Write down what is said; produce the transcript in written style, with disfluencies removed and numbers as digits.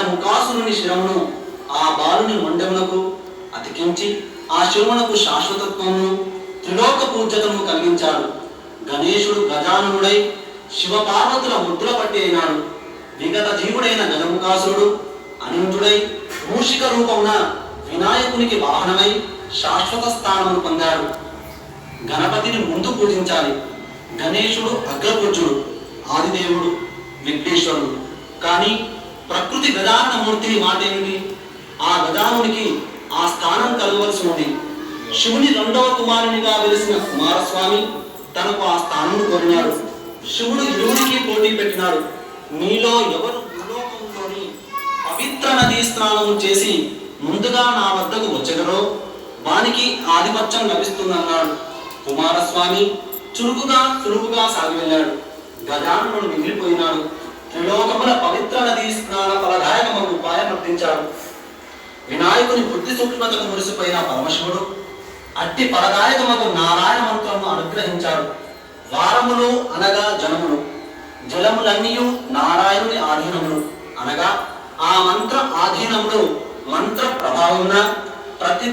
గజముఖాసురుని శిరమును ఆ బాలుని మొండెమునకు అతికించి ఆ శిరమునకు శాశ్వతత్వమును త్రిలోక పూజ్యతను కలిగించాడు. గణేశుడు గజాననుడై శివపార్వతుల ముద్ర పట్టి అయినాడు. విగత జీవుడైన గజముఖాసురుడు అనింద్రుడై మూషిక రూపమున వినాయకునికి వాహనమై శాశ్వత స్థానమును పొందాడు. గణపతిని ముందు పూజించాలి. గణేశుడు అగ్రపూజ్యుడు, ఆదిదేవుడు, విఘ్నేశ్వరుడు. కానీ ప్రకృతి గజానన మూర్తి మాట ఏమిటి? ఆ గజానునికి ఆ స్థానం కలగవలసి ఉంది. శివుని రెండవ కుమారునిగా వెలిసిన కుమారస్వామి తనకు ఆ స్థానం కోరినాడు. శివుడు ఇరువురికి పోటీ పెట్టినాడు. మీలో ఎవరు భూలోకంలోని పవిత్ర నదీ స్నానం చేసి ముందుగా నా వద్దకు వచ్చగరో వానికి ఆధిపత్యం లభిస్తుందన్నాడు. కుమారస్వామి చురుకుగా సులువుగా సాగి వెళ్ళాడు. గజానుడు మిగిలిపోయినాడు. త్రిలోకముల పవిత్ర నదీ స్నాన ఫలదాయకమగు ఉపాయం వర్తించాడు. వినాయకుని బుద్ధి సూక్ష్మతకు మురిసిపోయిన పరమశివుడు అట్టి ఫలదాయకమగు నారాయణ మంత్రమును అనుగ్రహించాడు. వారములు అనగా జలములు, జలములన్నీ నారాయణుని ఆధీనములు అనగా ఆ మంత్ర ఆధీనములు మంత్ర ప్రభావమున ప్రతి